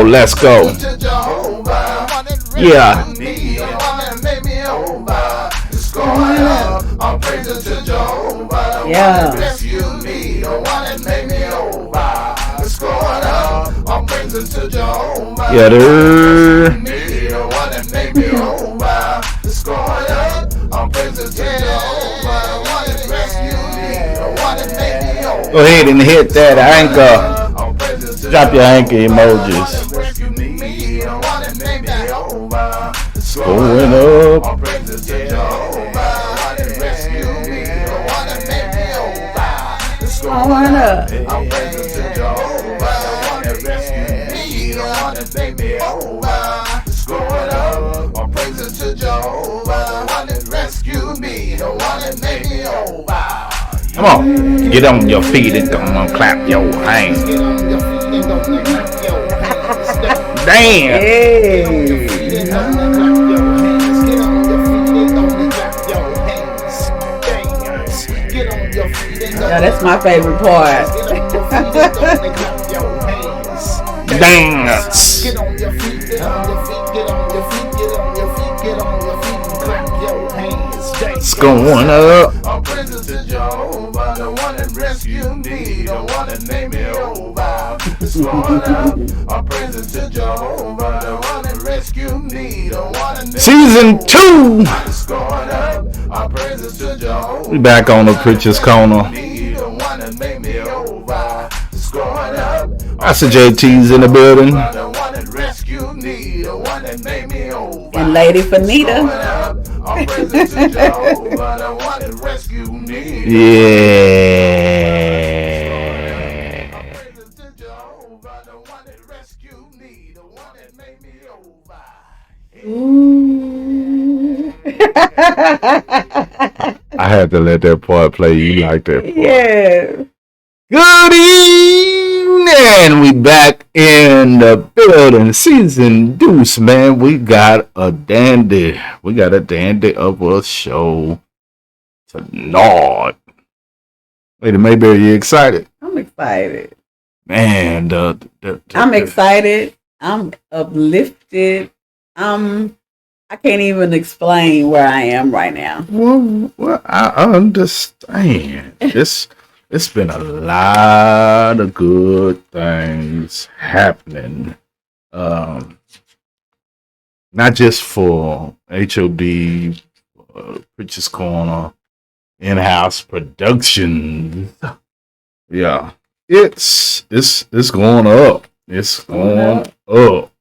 Let's go. Yeah. I'm praising to Jehovah, the Yeah. one that rescued me, the one that made me over. It's going up. I'm praising to Jehovah, Yeah, the one that made me over. It's going up. I'm praising to Jehovah, the one that rescued me, the one that made me over. Go ahead and hit that anchor. Drop your anchor emojis. Going up. I'm praising to Jehovah, the one that rescued me, the one that made me over. It's going up. I'm praising to Jehovah, the one that rescued me, the one that made me over. It's going up. I'm praising to Jehovah, the one that rescued me, the one that made me over. Come on, get on your feet and come on, clap your hands. Damn. Hey. Yeah, that's my favorite part. Dance. Get on your feet, get on your feet, get on your feet, get on your feet, get on your feet and clap your hands. It's going up. I'm praising to Jehovah, the one that rescued me, the one that made me over. It's going up. I'm praising to Jehovah, the one that rescued me, the one that made Season 2. It's going up. I'm praising to Jehovah. We back on the Preacher's Corner. The one that made me over. It's going up. Pastor JT's in the building. The one that rescued me, the one that made me over. And Lady Fanita. I'm praising to Jehovah, the one that rescued me. Yeah. I'm praising to Jehovah, the one that rescued me, the one that made me over. Ooh. I had to let that part play. You like that part. Yeah. Good evening. We back in the building. Season deuce, man. We got a dandy. We got a dandy of a show tonight. Lady Mayberry, you excited? I'm excited. Man, I'm excited. I'm uplifted. I can't even explain where I am right now. Well, I understand. It's been a lot of good things happening. Not just for HOD, Preacher's Corner, in-house productions. Yeah, it's going up. It's going up.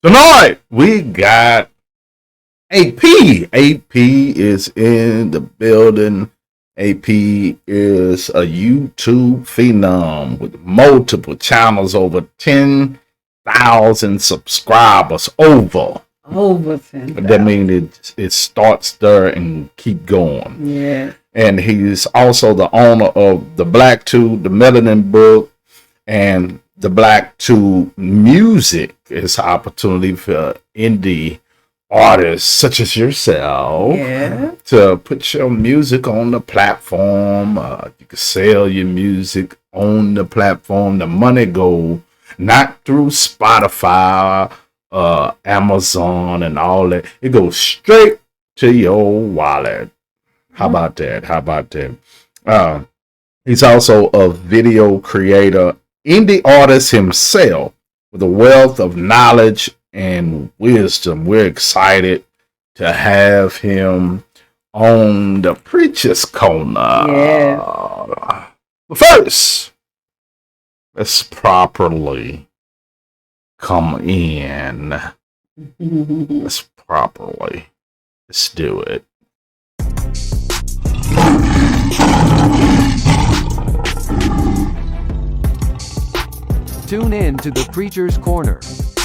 Tonight we got AP. AP is in the building. AP is a YouTube phenom with multiple channels, over 10,000 subscribers. Over 10,000. That means it starts there and keep going. Yeah. And he's also the owner of the Black Tube, the Melanin Book, and the Black Tube Music. It's an opportunity for indie artists such as yourself to put your music on the platform. You can sell your music on the platform. The money go not through Spotify, Amazon, and all that. It goes straight to your wallet. How about that? He's also a video creator, indie artist himself, with a wealth of knowledge and wisdom. We're excited to have him on the Preacher's Corner. Yeah. But first, let's properly come in. Let's do it. Tune in to the Preacher's Corner,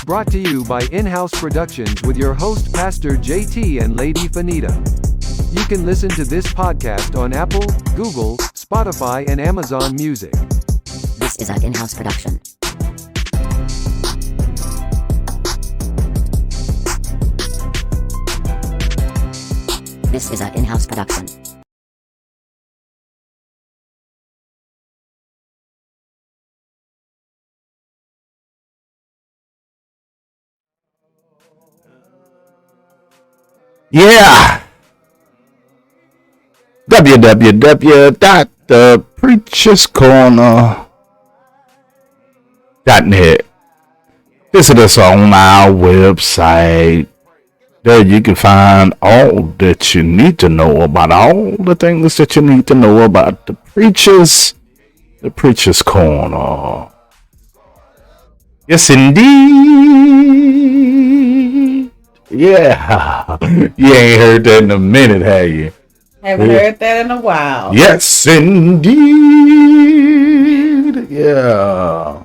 brought to you by In-House Productions with your host Pastor JT and Lady Fanita. You can listen to this podcast on Apple, Google, Spotify, and Amazon Music. This is an in-house production. This is an in-house production. Yeah. www.thepreacherscorner.net. Visit us on our website. There you can find all that you need to know about all the things that you need to know about the Preacher's Corner. Yes, indeed. Yeah. You ain't heard that in a minute, have you? Haven't heard that in a while. Yes, indeed. Yeah.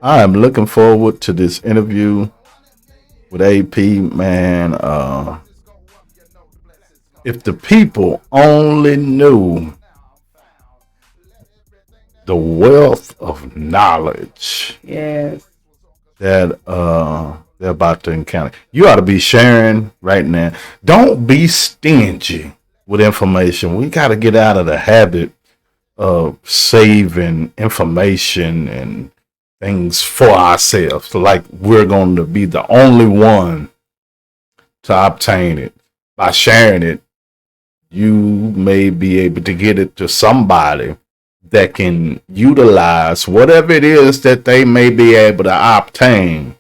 I am looking forward to this interview with AP, man. If the people only knew the wealth of knowledge Yes. that they're about to encounter, you ought to be sharing right now. Don't be stingy with information. We got to get out of the habit of saving information and things for ourselves, like we're going to be the only one to obtain it. By sharing it, you may be able to get it to somebody that can utilize whatever it is that they may be able to obtain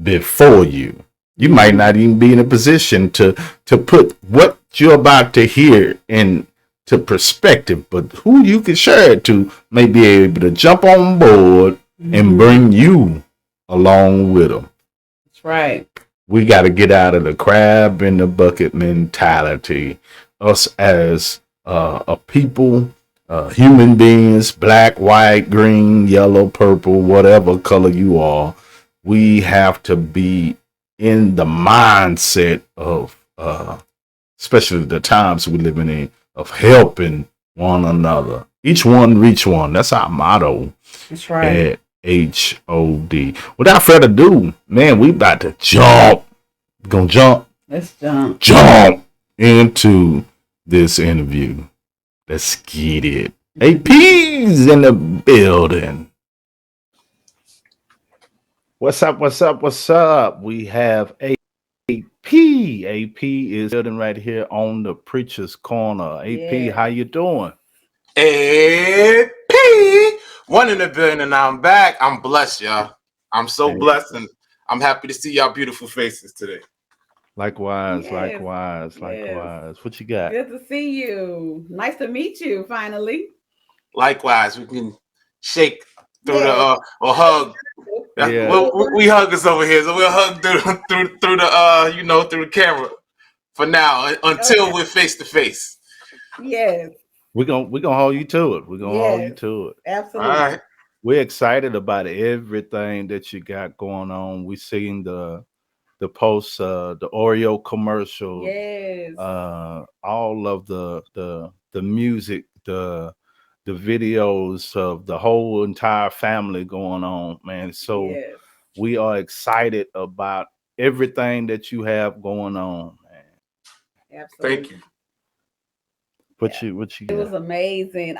before you. You might not even be in a position to put what you're about to hear into perspective, but who you can share it to may be able to jump on board and bring you along with them. That's right. We got to get out of the crab in the bucket mentality. Us as a people, human beings, black, white, green, yellow, purple, whatever color you are, we have to be in the mindset of, especially the times we're living in, of helping one another. Each one reach one. That's our motto. That's right. At HOD. Without further ado, man, we about to jump. We're gonna jump. Let's jump. Jump into this interview. Let's get it. AP's in the building. What's up? What's up? What's up? We have AP. AP is building right here on the Preacher's Corner. AP, Yeah. how you doing? AP, one in the building, and I'm back. I'm blessed, y'all. I'm so blessed, and I'm happy to see y'all beautiful faces today. Likewise, Yes. likewise, Yes. likewise. What you got? Good to see you. Nice to meet you finally. Likewise, we can shake through Yes. the or hug. Yeah. We huggers over here, so we'll hug through the through the camera for now until we're face to face. Yes. We're gonna hold you to it. We're gonna hold you Yes. to it. Absolutely. All right. We're excited about everything that you got going on. We seen the posts, the Oreo commercial, Yes. all of the music, the videos of the whole entire family going on, man. So Yes. we are excited about everything that you have going on, man. Absolutely. Thank you. What you It was got? amazing.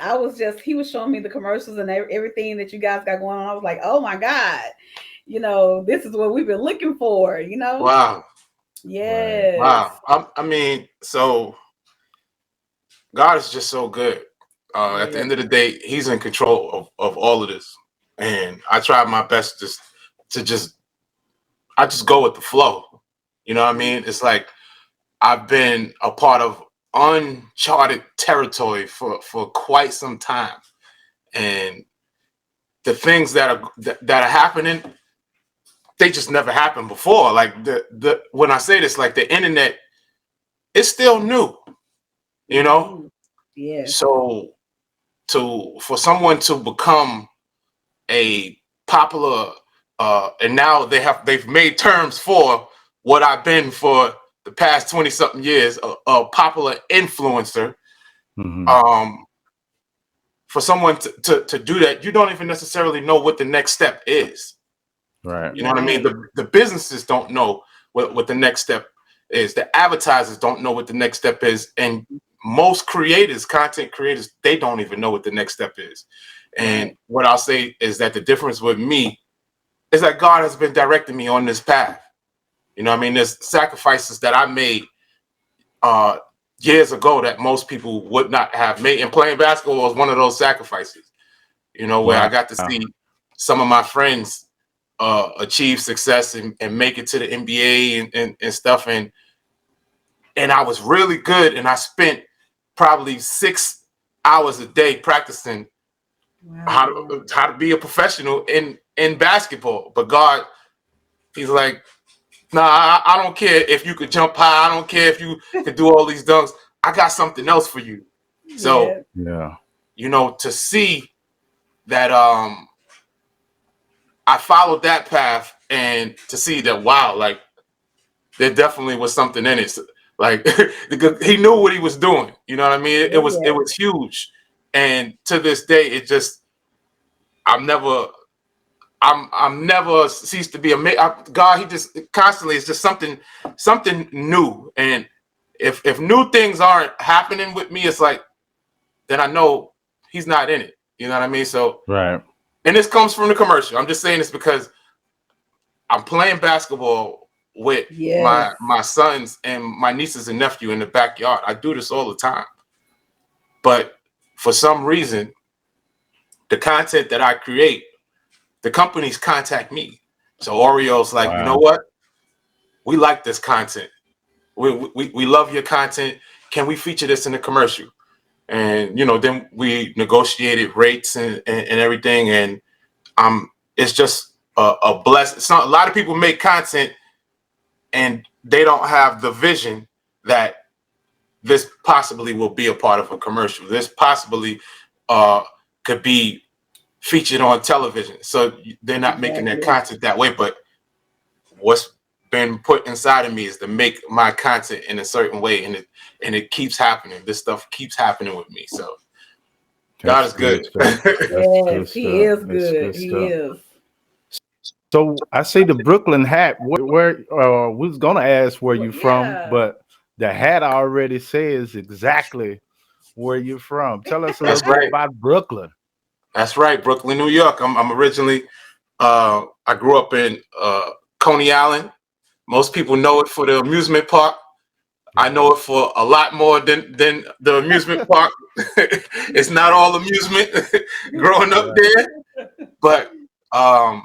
He was showing me the commercials and everything that you guys got going on. I was like, oh my God, this is what we've been looking for, Wow. Yes. Wow. I mean, so God is just so good. At the Yes. end of the day, He's in control of all of this, and I try my best I just go with the flow. You know what I mean? It's like I've been a part of uncharted territory for quite some time, and the things that are happening, they just never happened before. Like the when I say this, like the internet, it's still new, you know. Yes. So for someone to become a popular, and now they've made terms for what I've been for the past 20 something years, a popular influencer. Mhm. For someone to do that, you don't even necessarily know what the next step is. Right. You know what I mean? The businesses don't know what the next step is. The advertisers don't know what the next step is. And most creators, content creators, they don't even know what the next step is. And what I'll say is that the difference with me is that God has been directing me on this path. You know what I mean? There's sacrifices that I made years ago that most people would not have made. And playing basketball was one of those sacrifices, where I got to see some of my friends achieve success and make it to the NBA and stuff. And I was really good. And I spent probably 6 hours a day practicing how to be a professional in basketball. But God, he's like, nah, I don't care if you could jump high. I don't care if you could do all these dunks. I got something else for you. So, to see that I followed that path and to see that, wow, like there definitely was something in it. Like he knew what he was doing. You know what I mean? It was huge. And to this day, I'm never ceased to be amazed. God, he just constantly, it's just something new. And if new things aren't happening with me, it's like, then I know he's not in it. You know what I mean? So, right. And this comes from the commercial. I'm just saying this because I'm playing basketball with my sons and my nieces and nephew in the backyard. I do this all the time. But for some reason, the content that I create, the companies contact me. So Oreo's like, you know what? We like this content. We love your content. Can we feature this in the commercial? And then we negotiated rates and everything. And it's just a blessing. It's not, a lot of people make content and they don't have the vision that this possibly will be a part of a commercial. This possibly could be featured on television. So they're not making their content that way. But what's been put inside of me is to make my content in a certain way, and it keeps happening. This stuff keeps happening with me. So God is good. Yes, he is good. He is. So I see the Brooklyn hat. Where we was gonna ask where you from, but the hat already says exactly where you're from. Tell us a little bit about Brooklyn. That's right, Brooklyn, New York. I'm originally. I grew up in Coney Island. Most people know it for the amusement park. I know it for a lot more than the amusement park. It's not all amusement growing up there, but I'm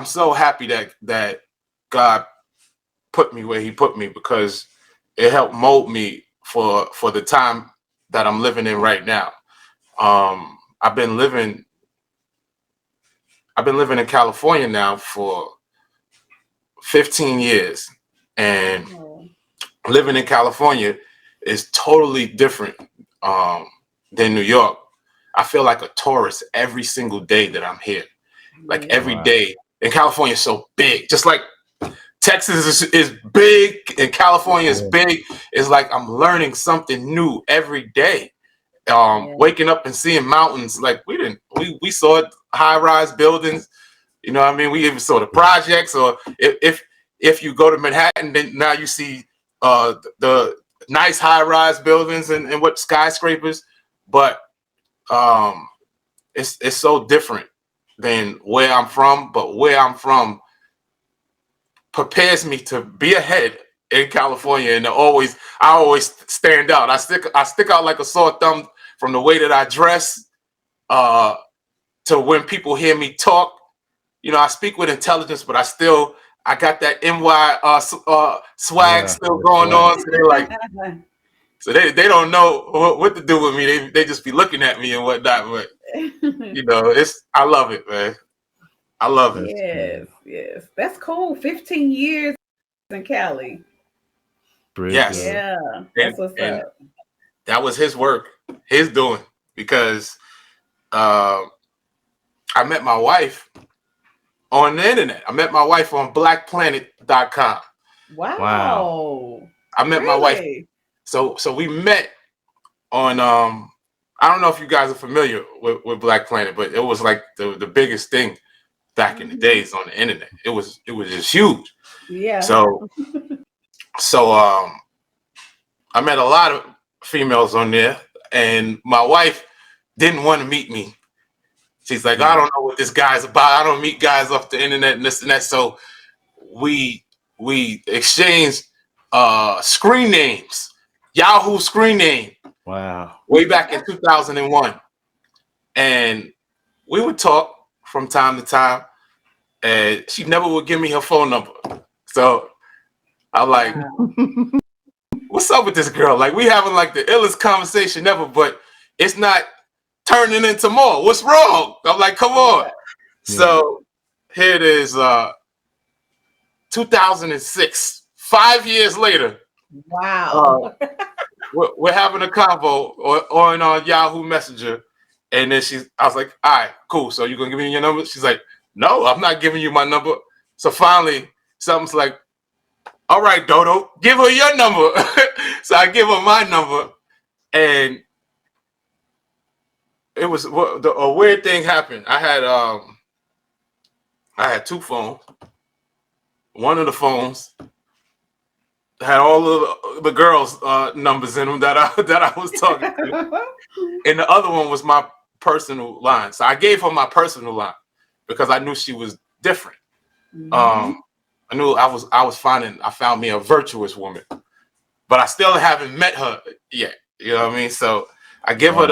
so happy that God put me where he put me, because it helped mold me for the time that I'm living in right now. I've been living in California now for 15 years, and living in California is totally different than New York. I feel like a tourist every single day that I'm here. Like every day. And California is so big. Just like Texas is big and California is big. It's like I'm learning something new every day. Waking up and seeing mountains, like we saw high-rise buildings. You know what I mean? We even saw the projects. Or if you go to Manhattan, then now you see the nice high-rise buildings and what skyscrapers. But it's so different than where I'm from. But where I'm from prepares me to be ahead in California, and I always stand out. I stick out like a sore thumb from the way that I dress to when people hear me talk. I speak with intelligence, but I got that NY swag still going on. So they're like, they don't know what to do with me. They just be looking at me and whatnot. But I love it, man. I love it. Yes, that's cool. 15 years in Cali. Yes, that's what's up. That was his work, his doing, because I met my wife on the internet. I met my wife on blackplanet.com. Wow. I met my wife. So we met on I don't know if you guys are familiar with Black Planet, but it was like the biggest thing back in the days on the internet. It was just huge. Yeah. So I met a lot of females on there, and my wife didn't want to meet me. She's like, I don't know what this guy's about. I don't meet guys off the internet and this and that. So we exchanged screen names, Yahoo screen name, Wow. way back in 2001. And we would talk from time to time, and she never would give me her phone number. So I'm like, what's up with this girl? Like, we having like the illest conversation ever, but it's not turning into more. What's wrong? I'm like, come on. Yeah. So here it is, 2006, 5 years later. Wow. We're having a convo on Yahoo Messenger, and then I was like, all right, cool. So you gonna give me your number? She's like, no, I'm not giving you my number. So finally, something's like, all right, Dodo, give her your number. So I give her my number, and it was a weird thing happened. I had two phones. One of the phones had all of the girls' numbers in them that I was talking to, and the other one was my personal line. So I gave her my personal line because I knew she was different. I knew I found me a virtuous woman, but I still haven't met her yet. You know what I mean? So I give her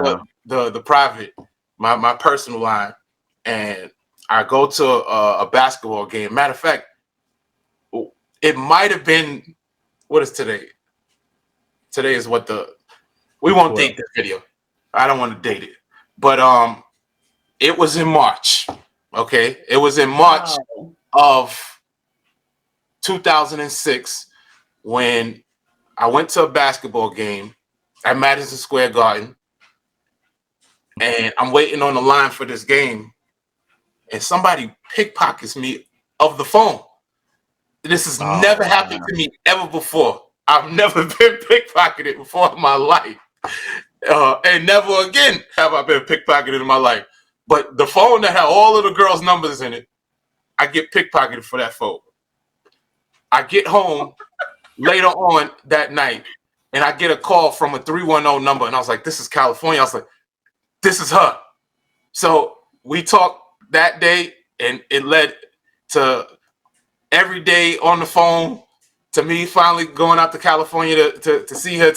the private, my personal line, and I go to a basketball game. Matter of fact, it might have been, what is today? Today is we won't date this video. I don't want to date it. But it was in March. Okay. It was in March of 2006 when I went to a basketball game at Madison Square Garden, and I'm waiting on the line for this game, and somebody pickpockets me of the phone. This has never happened to me ever before. I've never been pickpocketed before in my life. And never again have I been pickpocketed in my life. But the phone that had all of the girls' numbers in it, I get pickpocketed for that phone. I get home later on that night, and I get a call from a 310 number, and I was like, this is California. I was like, this is her. So we talked that day, and it led to every day on the phone, to me finally going out to California to see her,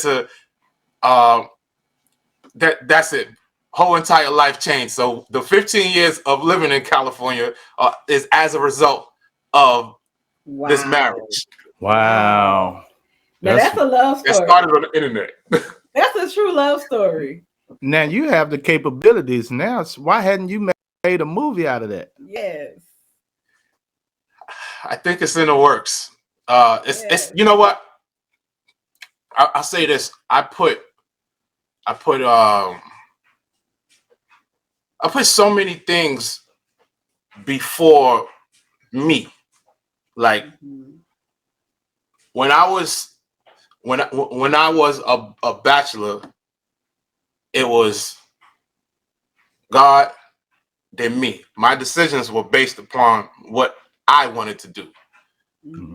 that's it. Whole entire life changed. So the 15 years of living in California is as a result of this marriage. Wow. Now that's a love story. It started on the internet. That's a true love story. Now you have the capabilities now. So why hadn't you made a movie out of that? Yes. I think it's in the works. It's you know what? I'll say this. I put so many things before me. Like when I was a bachelor, it was God, then me. My decisions were based upon what I wanted to do.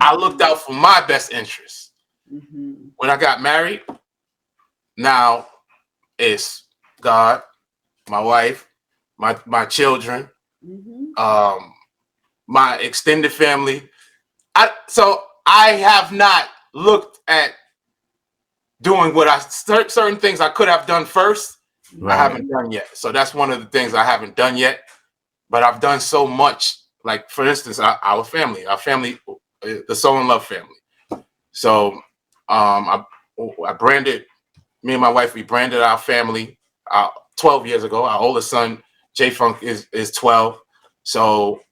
I looked out for my best interests. When I got married, now it's God, my wife, my children, my extended family. So I have not looked at doing certain things I could have done first. Right. I haven't done yet. So that's one of the things I haven't done yet. But I've done so much. Like, for instance, our family, the Soul and Love family. So I branded, me and my wife, we branded our family 12 years ago. Our oldest son, J Funk, is 12. So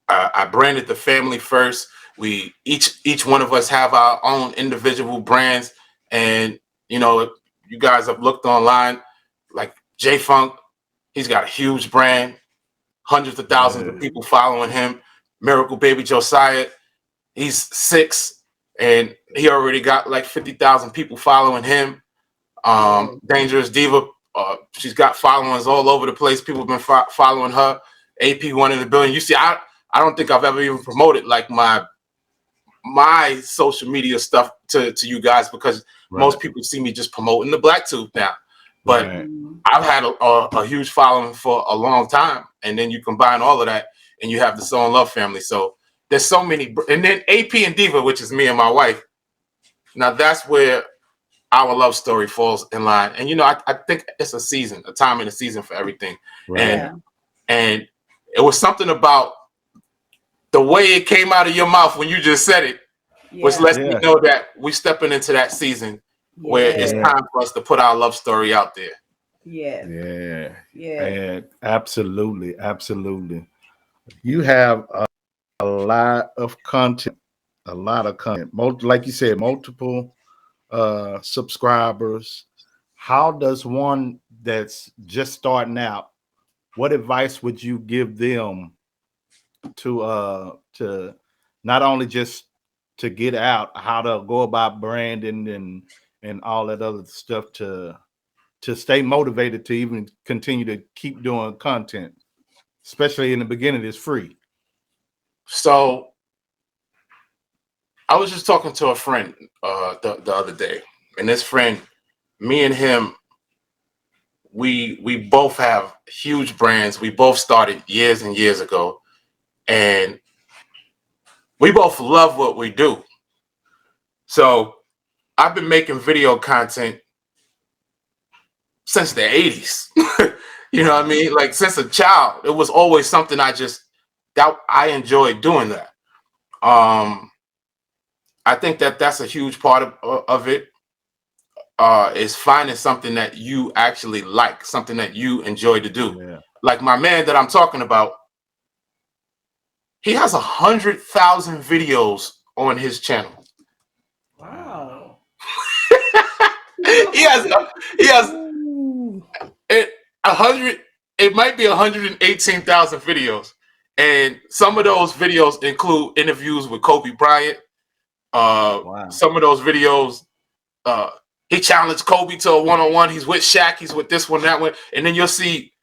I branded the family first. We each one of us have our own individual brands, and you guys have looked online, like J Funk, he's got a huge brand, hundreds of thousands of people following him. Miracle Baby Josiah, he's 6, and he already got like 50,000 people following him. Dangerous Diva, she's got followers all over the place. People have been following her. AP 1 in the building. You see, I don't think I've ever even promoted like my social media stuff to you guys, because most people see me just promoting the Black Tube now. But I've had a huge following for a long time, and then you combine all of that, and you have the Soul and Love family. So there's so many, and then AP and Diva, which is me and my wife. Now that's where our love story falls in line. And I think it's a time in the season for everything. Right. And it was something about the way it came out of your mouth when you just said it, which lets me know that we're stepping into that season where it's time for us to put our love story out there. Yeah. And absolutely. You have a lot of content, like you said, multiple subscribers. How does one that's just starting out, what advice would you give them to not only just to get out, how to go about branding and all that other stuff to stay motivated to even continue to keep doing content, especially in the beginning? It's free. So I was just talking to a friend the other day, and this friend, me and him, we both have huge brands. We both started years and years ago, and we both love what we do. So I've been making video content since the 80s. You know what I mean? Like since a child, it was always something I enjoyed doing that. I think that's a huge part of it, is finding something that you actually like, something that you enjoy to do. Yeah. Like my man that I'm talking about, he has 100,000 videos on his channel. Wow. he has 100. It might be 118,000 videos, and some of those videos include interviews with Kobe Bryant. Some of those videos, he challenged Kobe to a one-on-one. He's with Shaq. He's with this one, that one, and then you'll see.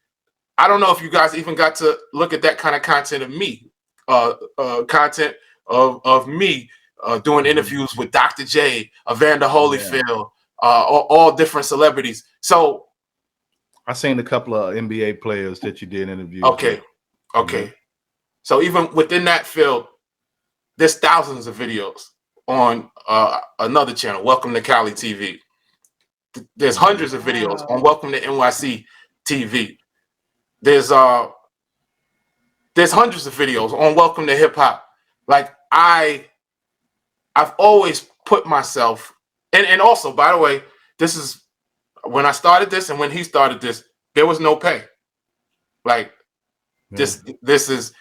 I don't know if you guys even got to look at that kind of content of me, content of me doing interviews with Dr. J, Evander Holyfield, all different celebrities. So I seen a couple of NBA players that you did interviews. Okay. So even within that field, there's thousands of videos on another channel, Welcome to Cali TV. There's hundreds of videos on Welcome to NYC TV. There's hundreds of videos on Welcome to Hip Hop. Like I've always put myself, and also, by the way, this is when I started this and when he started this, there was no pay. Like this is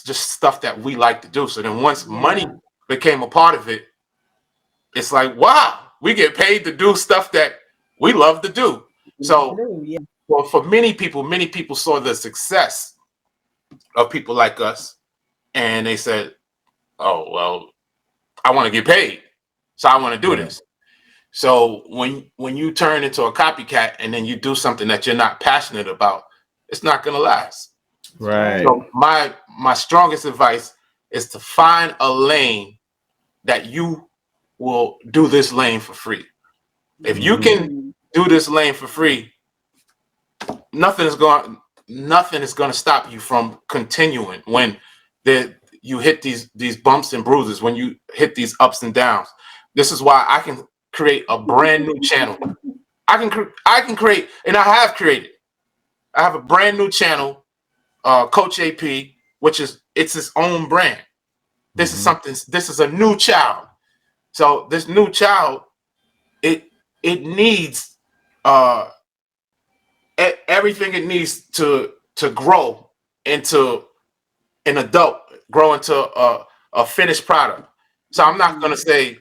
just stuff that we like to do. So then once money became a part of it, it's like, wow, we get paid to do stuff that we love to do. So well, for many people saw the success of people like us, and they said, oh, well, I want to get paid, so I want to do this. So when you turn into a copycat and then you do something that you're not passionate about, it's not going to last. Right. So my strongest advice is to find a lane that you will do this lane for free. If you can do this lane for free, nothing is going to stop you from continuing when you hit these bumps and bruises, when you hit these ups and downs. This is why I can create a brand new channel. I can create, and I have created. I have a brand new channel, Coach AP, which is its own brand. This is something. This is a new child. So this new child, it needs everything it needs to grow into an adult, grow into a finished product. So I'm not gonna say,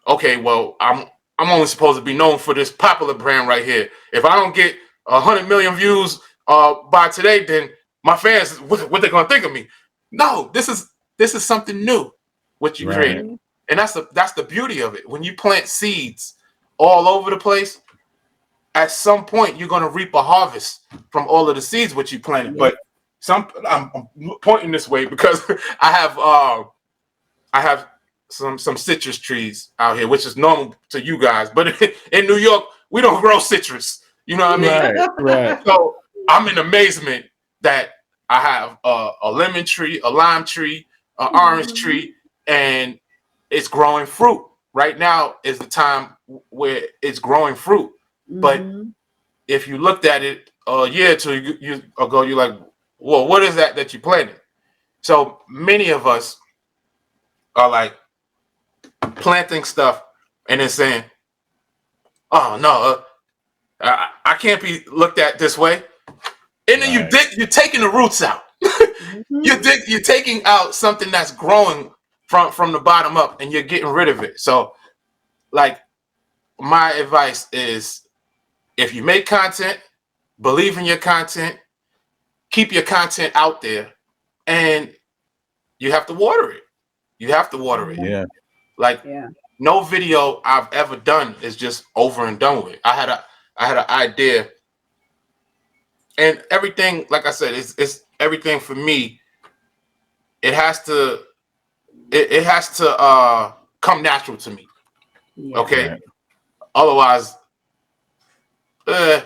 okay, well, I'm only supposed to be known for this popular brand right here. If I don't get 100 million views by today, then my fans, what they gonna think of me? No, this is something new, what you created, and that's the beauty of it. When you plant seeds all over the place, at some point you're gonna reap a harvest from all of the seeds what you planted. But I'm pointing this way because I have some citrus trees out here, which is normal to you guys, but in New York we don't grow citrus. You know what I mean? Right. So I'm in amazement that I have a lemon tree, a lime tree, an orange tree, and it's growing fruit. Right now is the time where it's growing fruit. But if you looked at it a year or two ago, you're like, well, what is that you planted? So many of us are like planting stuff and then saying, oh no, I can't be looked at this way. And then you're taking the roots out. You're taking out something that's growing from the bottom up, and you're getting rid of it. So, like, my advice is, if you make content, believe in your content, keep your content out there, and you have to water it. You have to water it. Yeah. Like, no video I've ever done is just over and done with. I had an idea, and everything, like I said, it's everything for me. It has to come natural to me. Okay. Right. Otherwise, I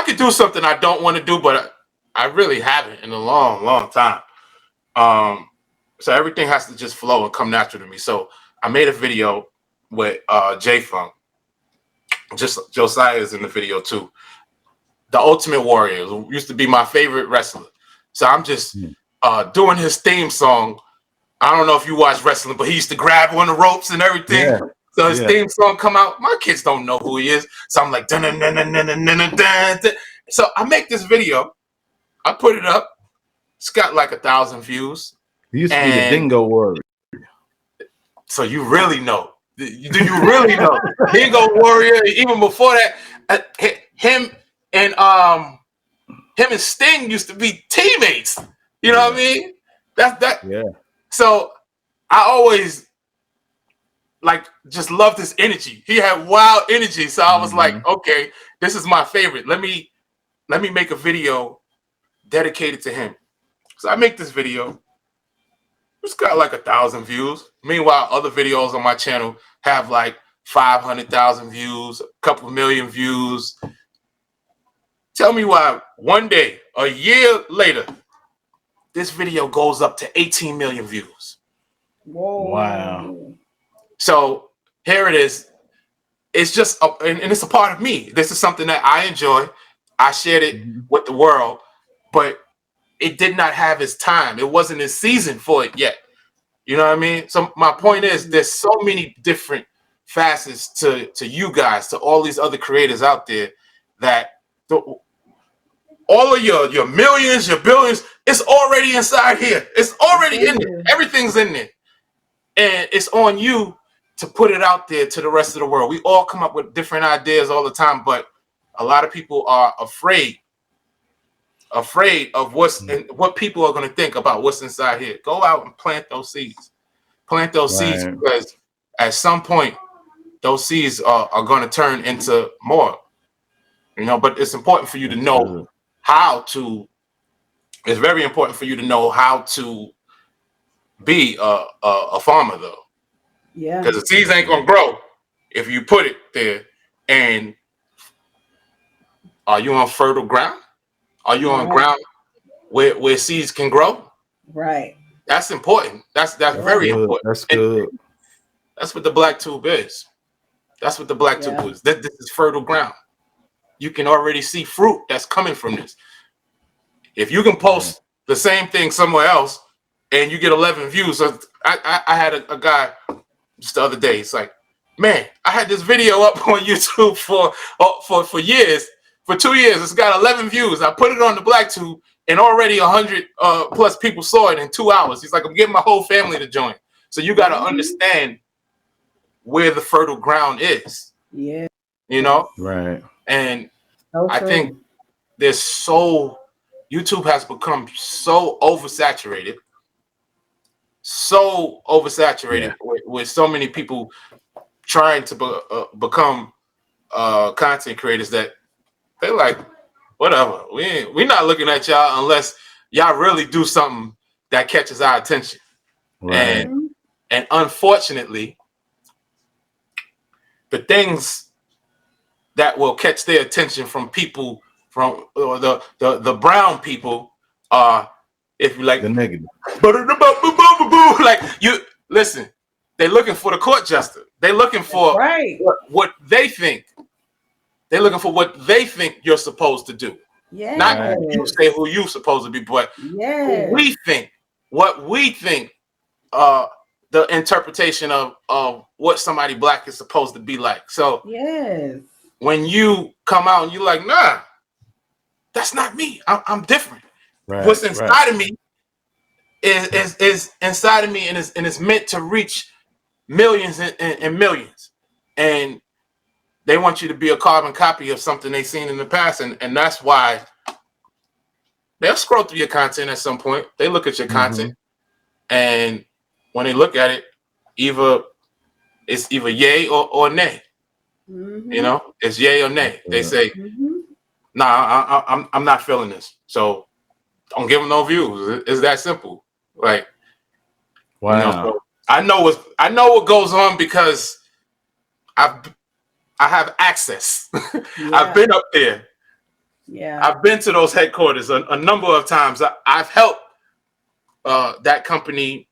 could do something I don't want to do, but I really haven't in a long time. So everything has to just flow and come natural to me. So I made a video with J Funk. Just Josiah is in the video too. The Ultimate Warrior used to be my favorite wrestler. So I'm just doing his theme song. I don't know if you watch wrestling, but he used to grab on the ropes and everything. Yeah. So his theme song come out. My kids don't know who he is. So I'm like, dun, dun, dun, dun, dun, dun, dun, dun. So I make this video. I put it up. It's got like 1,000 views. He used to be the Dingo Warrior. So you really know. Do you really know? Dingo Warrior. Even before that, him and Sting used to be teammates. You know what I mean? That. Yeah. So I always just loved his energy. He had wild energy. So I was like, okay, this is my favorite. Let me make a video dedicated to him. So I make this video. It's got like 1,000 views. Meanwhile, other videos on my channel have like 500,000 views, a couple million views. Tell me why one day, a year later, this video goes up to 18 million views. Whoa. Wow. So here it is. It's just, and it's a part of me. This is something that I enjoy. I shared it with the world, but it did not have its time. It wasn't its season for it yet. You know what I mean? So my point is, there's so many different facets to you guys, to all these other creators out there, that all of your millions, your billions, it's already inside here. It's already in there. Everything's in there. And it's on you to put it out there to the rest of the world. We all come up with different ideas all the time, but a lot of people are afraid of what people are going to think about what's inside here. Go out and plant those seeds. Plant those seeds, because at some point those seeds are going to turn into more. But it's important for you to know how to. It's very important for you to know how to be a farmer, though. Yeah. Because the seeds ain't going to grow if you put it there. And are you on fertile ground? Are you on ground where seeds can grow? Right. That's important. That's very important. That's good. And that's what the black tube is. That's what the black tube is. This is fertile ground. You can already see fruit that's coming from this. If you can post the same thing somewhere else and you get 11 views. So I had a guy just the other day. It's like, man, I had this video up on YouTube for years. For 2 years, it's got 11 views. I put it on the black tube, and already 100 plus people saw it in 2 hours. He's like, I'm getting my whole family to join. So you got to understand where the fertile ground is. Yeah. Right. And I think YouTube has become so oversaturated with so many people trying to become content creators that they're like, whatever. We're not looking at y'all unless y'all really do something that catches our attention. Right. And unfortunately, the things that will catch their attention from people from the brown people are, if you like, the negative. like you listen. They're looking for the court jester. They're looking for Right. what they think. They're looking for what they think you're supposed to do. Yes. Not you say who you're supposed to be, but Yes. who we think, what we think, the interpretation of what somebody black is supposed to be like. So Yes. when you come out and you're like, nah, that's not me. I'm different. Right, What's inside of me is inside of me, and it's meant to reach millions and millions. And they want you to be a carbon copy of something they've seen in the past, and that's why they'll scroll through your content at some point. They look at your content, and when they look at it, it's either yay or nay. You know, it's yay or nay. They say, nah, I'm not feeling this. So don't give them no views. It's that simple. Like, wow. You know, so I know what goes on because I have access. I've been up there. Yeah. I've been to those headquarters a number of times. I've helped that company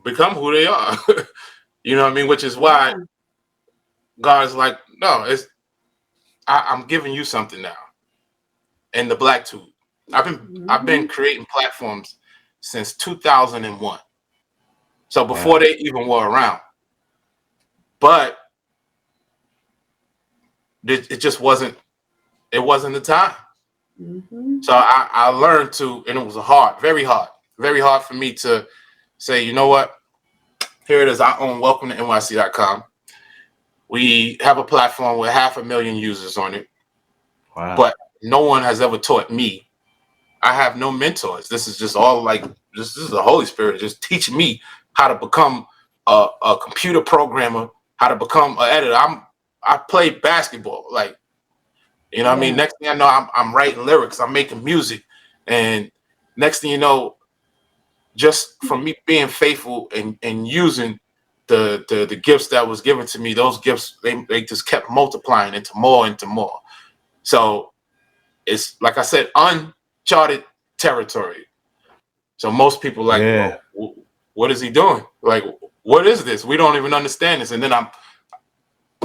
become who they are. You know what I mean? Which is why God's like, no, I'm giving you something now. And the black tube. I've been creating platforms since 2001. So before they even were around. But it just wasn't the time. So I learned to, and it was very hard for me to say, you know what? Here it is. I own welcome to NYC.com. We have a platform with 500,000 users on it. Wow. But no one has ever taught me. I have no mentors. This is just all like, this is the Holy Spirit just teaching me how to become a computer programmer, how to become an editor. I played basketball, like, you know what I mean? Next thing I know, I'm writing lyrics, I'm making music. And next thing you know, just from me being faithful and using the gifts that was given to me, those gifts, they just kept multiplying into more. So it's, like I said, uncharted territory. So most people like, well, what is he doing? Like, what is this? We don't even understand this. And then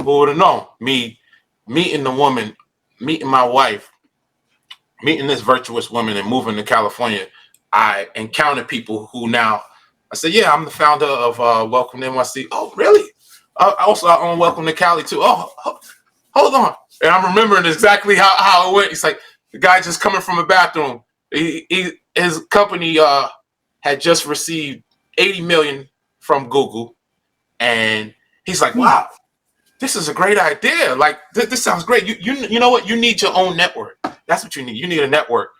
who would have known? Me meeting the woman, meeting my wife, meeting this virtuous woman and moving to California, I encountered people who now, I said, yeah, I'm the founder of Welcome to NYC. Oh, really? I own Welcome to Cali too. Oh, hold on. And I'm remembering exactly how it went. It's like the guy just coming from a bathroom. His company had just received 80 million from Google. And he's like, wow, this is a great idea. Like, this sounds great. You know what? You need your own network. That's what you need. You need a network.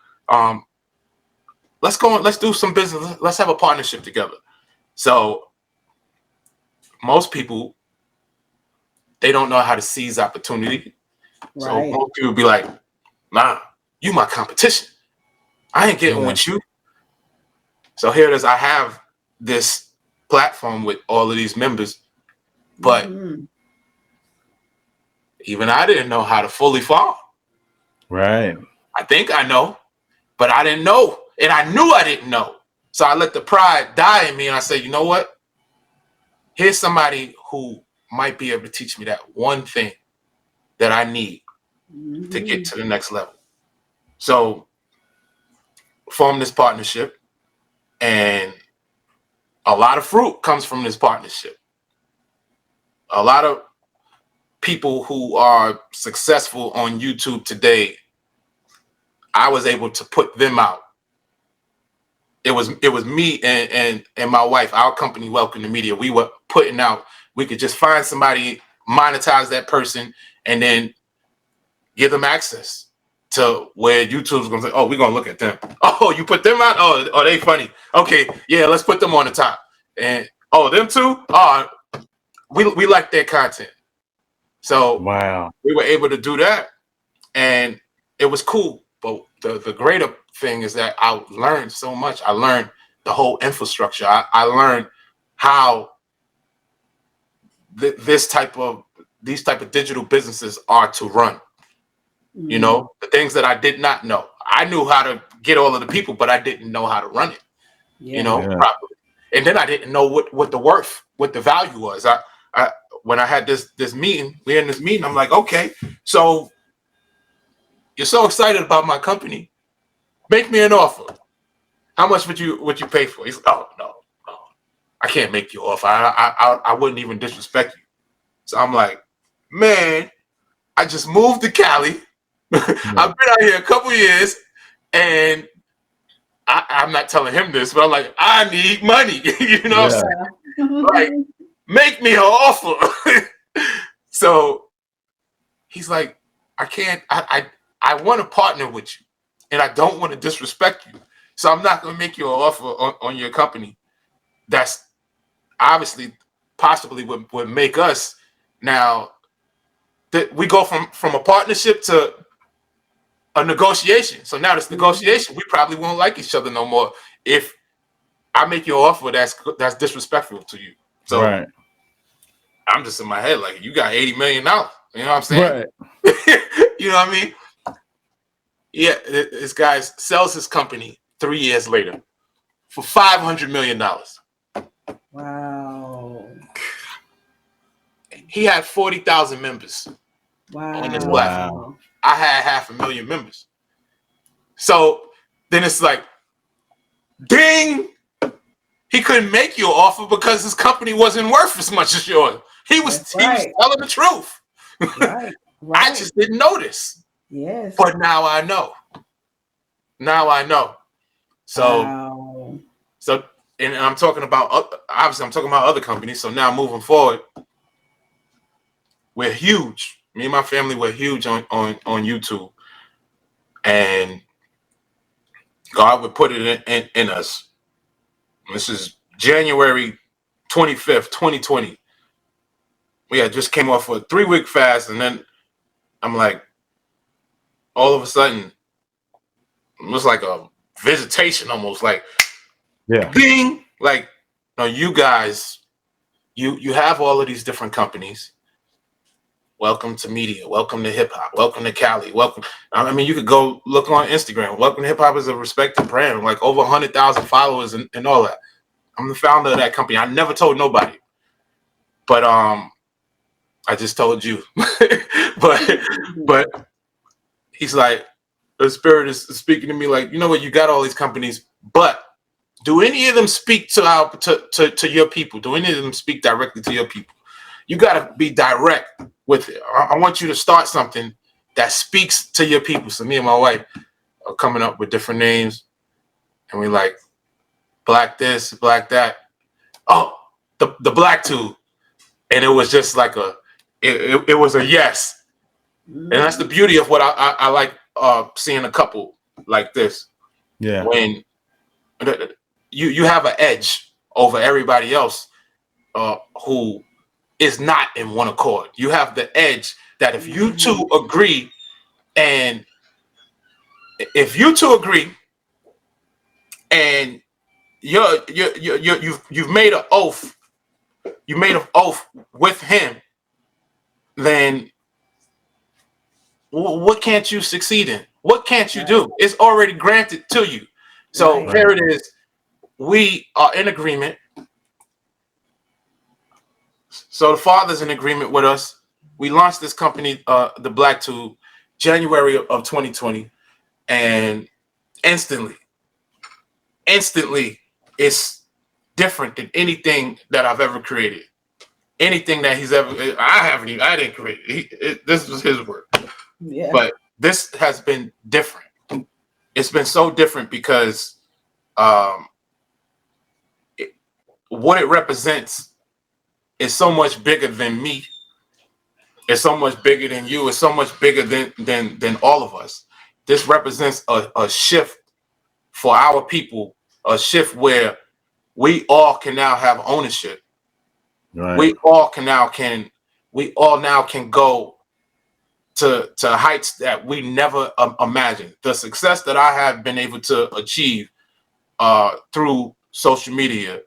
Let's go. Let's do some business. Let's have a partnership together. So most people, they don't know how to seize opportunity. Right. So most people be like, nah, you my competition. I ain't getting with you. So here it is. I have this platform with all of these members, but even I didn't know how to fully farm. Right. I think I know, but I didn't know. And I knew I didn't know. So I let the pride die in me. And I said, you know what? Here's somebody who might be able to teach me that one thing that I need to get to the next level. So form this partnership, and a lot of fruit comes from this partnership. A lot of people who are successful on YouTube today, I was able to put them out. It was me and my wife, our company, Welcome to Media. We were putting out, we could just find somebody, monetize that person, and then give them access to where YouTube's gonna say, oh, we're gonna look at them. Oh, you put them out? Oh, they funny. Okay, yeah, let's put them on the top. And oh, them too? Oh, we like their content. So wow, we were able to do that, and it was cool. But the greater thing is that I learned so much. I learned the whole infrastructure. I learned how these type of digital businesses are to run. You know, the things that I did not know. I knew how to get all of the people, but I didn't know how to run it, properly. and then I didn't know what the value was. I when I had this meeting, we're in this meeting. I'm like, okay, so you're so excited about my company, make me an offer. How much would you pay for? He's like, oh no, I can't make you an offer. I wouldn't even disrespect you. So I'm like, man, I just moved to Cali. I've been out here a couple years, and I'm not telling him this, but I'm like, I need money. You know what I'm saying? Like, make me an offer. So he's like, I can't, I want to partner with you, and I don't want to disrespect you. So I'm not going to make you an offer on your company. That's obviously possibly would make us now that we go from a partnership to a negotiation. So now this negotiation, we probably won't like each other no more if I make you an offer that's disrespectful to you. So I'm just in my head like, you got $80 million. You know what I'm saying? Right. You know what I mean? Yeah, this guy sells his company 3 years later for $500 million. Wow. He had 40,000 members on his platform. I had 500,000 members. So then it's like, ding! He couldn't make you an offer because his company wasn't worth as much as yours. He was telling the truth. Right. I just didn't notice. Yes. But now I know. So, and I'm talking about, obviously I'm talking about other companies. So now moving forward, we're huge. Me and my family were huge on YouTube. And God would put it in us. This is January 25th, 2020. We had just came off a 3-week fast, and then I'm like, all of a sudden, it was like a visitation almost, like, ding! Like, no, you guys, you have all of these different companies. Welcome to media. Welcome to hip hop. Welcome to Cali. Welcome. I mean, you could go look on Instagram. Welcome to Hip Hop is a respected brand, like over 100,000 followers and all that. I'm the founder of that company. I never told nobody, but I just told you. but he's like, the spirit is speaking to me like, you know what? You got all these companies, but do any of them speak to your people? Do any of them speak directly to your people? You got to be direct with it. I want you to start something that speaks to your people. So me and my wife are coming up with different names, and we like black this, black that. Oh, the black tube, and it was just like it was a yes, and that's the beauty of what I like seeing a couple like this. Yeah, when you have an edge over everybody else who is not in one accord. You have the edge that if you two agree, and if you two agree, and you've made an oath, you made an oath with him, then what can't you succeed in? What can't you do? It's already granted to you. So here it is. We are in agreement. So the father's in agreement with us. We launched this company, the Black Tube, January of 2020, and instantly, it's different than anything that I've ever created. Anything that he's ever, I didn't create it. This was his work. Yeah. But this has been different. It's been so different because what it represents is so much bigger than me. It's so much bigger than you. It's so much bigger than all of us. This represents a shift for our people, a shift where we all can now have ownership. Right. We all now can go to heights that we never imagined. The success that I have been able to achieve through social media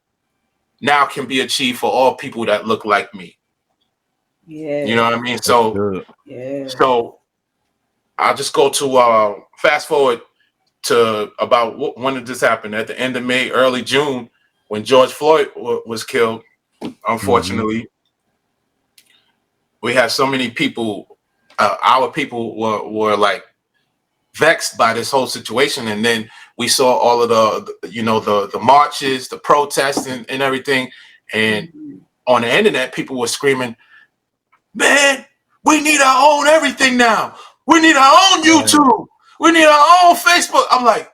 now can be achieved for all people that look like me. Yeah, you know what I mean. So so I'll just go to fast forward to about when did this happen? At the end of May, early June, when George Floyd was killed, unfortunately, we had so many people. Our people were like vexed by this whole situation, and then we saw all of the marches, the protests, and everything. And on the internet, people were screaming, "Man, we need our own everything now. We need our own YouTube. We need our own Facebook." I'm like,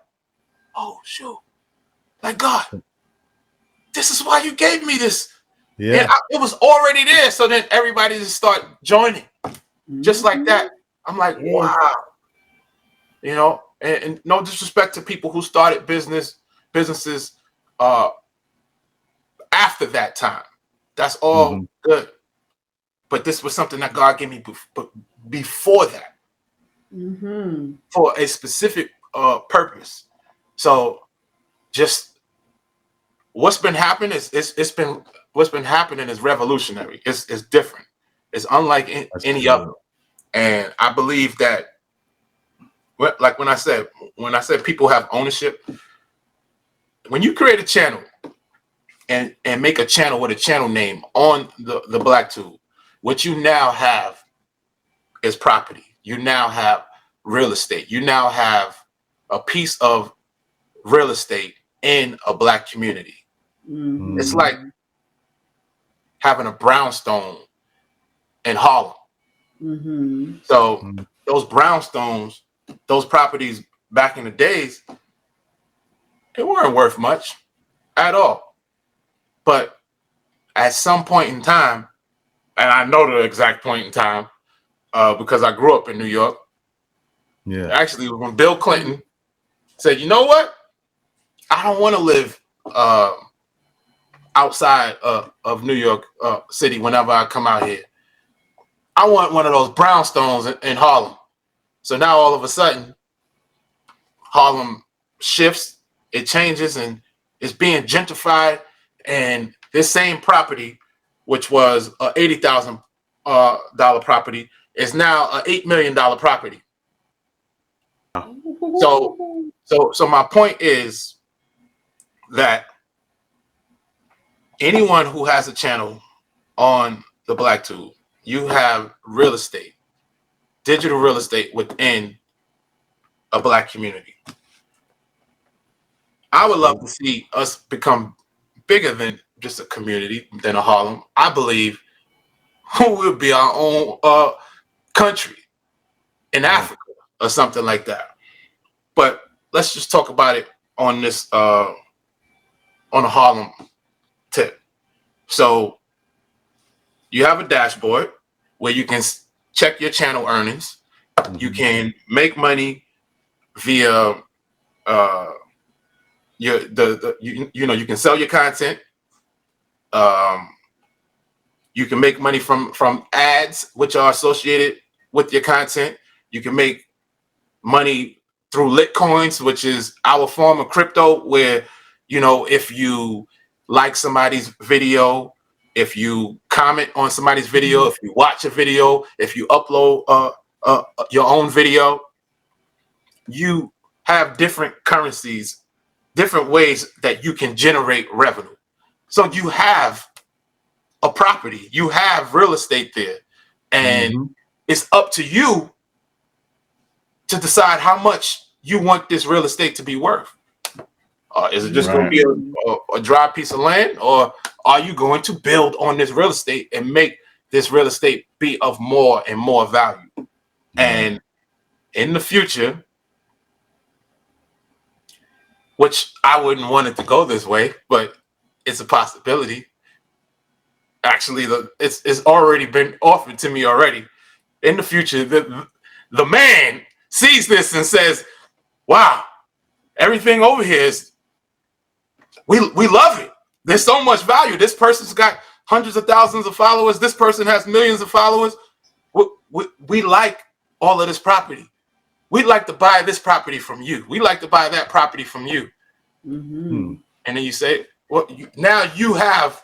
oh shoot, like God, this is why you gave me this. Yeah. And it was already there. So then everybody just start joining, just like that. I'm like, wow. You know, and no disrespect to people who started businesses after that time. That's all good. But this was something that God gave me before that, for a specific purpose. So just what's been happening what's been happening is revolutionary. It's different. It's unlike any other. And I believe that, like when I said people have ownership, when you create a channel and make a channel with a channel name on the Black Tube, what you now have is property. You now have real estate. You now have a piece of real estate in a Black community. It's like having a brownstone in Harlem. So those brownstones, those properties back in the days, they weren't worth much at all. But at some point in time, and I know the exact point in time because I grew up in New York. Yeah. Actually, when Bill Clinton said, "You know what? I don't want to live outside of New York City whenever I come out here. I want one of those brownstones in Harlem." So now all of a sudden, Harlem shifts, it changes, and it's being gentrified. And this same property, which was a $80,000 property, is now a $8 million property. So my point is that anyone who has a channel on the Black Tube, you have real estate, digital real estate within a Black community. I would love to see us become bigger than just a community, than a Harlem. I believe we will be our own country in Africa or something like that. But let's just talk about it on this on a Harlem tip. So you have a dashboard where you can check your channel earnings. You can make money via you can sell your content. You can make money from ads which are associated with your content. You can make money through Litcoins, which is our form of crypto, where, you know, if you like somebody's video, if you comment on somebody's video, if you watch a video, if you upload your own video, you have different currencies, different ways that you can generate revenue. So you have a property, you have real estate there, and it's up to you to decide how much you want this real estate to be worth. Is it just going to be a dry piece of land, or are you going to build on this real estate and make this real estate be of more and more value? And in the future, which I wouldn't want it to go this way, but it's a possibility. Actually, it's already been offered to me already. In the future, the man sees this and says, "Wow, everything over here is, we love it. There's so much value. This person's got hundreds of thousands of followers. This person has millions of followers. We like all of this property. We'd like to buy this property from you. We'd like to buy that property from you." And then you say, well, now you have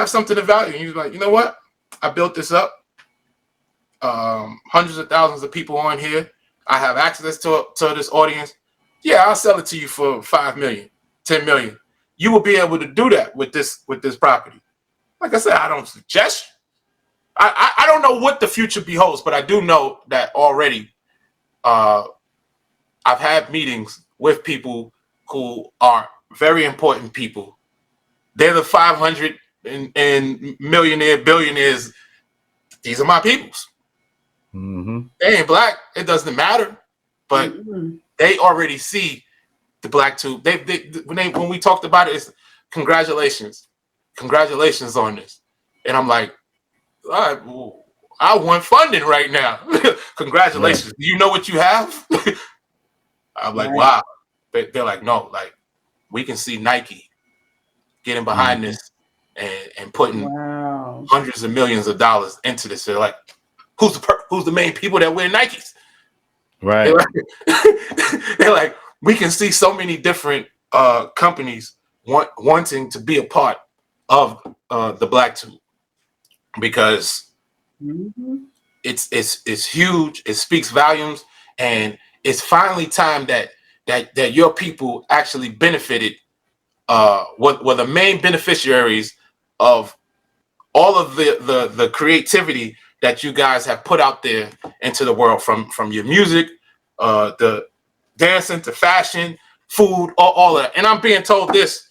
something of value. And you're like, you know what? I built this up. Hundreds of thousands of people on here. I have access to this audience. Yeah, I'll sell it to you for 5 million, 10 million. you will be able to do that with this property. Like I said, I don't suggest. I don't know what the future beholds, but I do know that already. I've had meetings with people who are very important people. They're the 500 and millionaire billionaires. These are my peoples. Mm-hmm. They ain't black. It doesn't matter. But they already see the black tube. When we talked about it, it's congratulations on this. And I'm like, all right, well, I want funding right now. Congratulations. Do you know what you have? I'm like, wow. They're like, no, like we can see Nike getting behind this and putting hundreds of millions of dollars into this. They're like, who's the main people that wear Nikes? Right. They're like, we can see so many different companies wanting to be a part of the black tube because it's huge. It speaks volumes, and it's finally time that your people actually benefited. Were the main beneficiaries of all of the creativity that you guys have put out there into the world, from your music, the dancing to fashion, food, all of that. And I'm being told this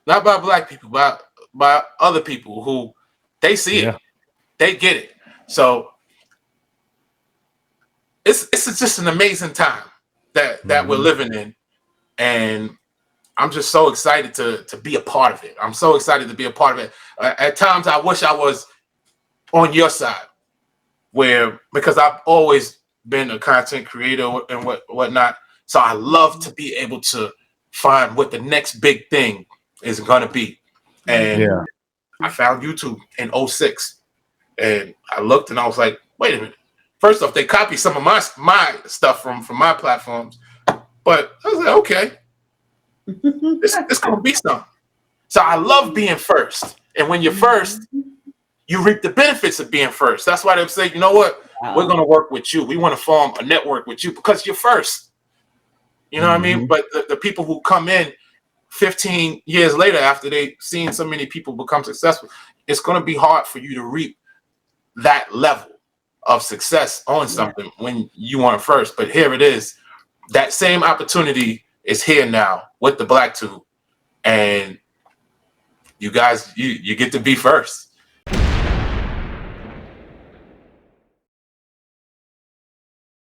not by black people, by other people who they see it, they get it. So it's just an amazing time that we're living in, and I'm just so excited to be a part of it. I'm so excited to be a part of it. At times, I wish I was on your side, because I've always been a content creator and whatnot. So I love to be able to find what the next big thing is going to be. And I found YouTube in 2006, and I looked and I was like, wait a minute. First off, they copied some of my stuff from my platforms, but I was like, okay. It's gonna be something. So I love being first, and when you're first, you reap the benefits of being first. That's why they say, you know what, we're gonna work with you. We want to form a network with you because you're first. You know what I mean? But the people who come in 15 years later after they've seen so many people become successful, it's gonna be hard for you to reap that level of success on something when you weren't first. But here it is. That same opportunity is here now with the black tube, and you guys, you get to be first.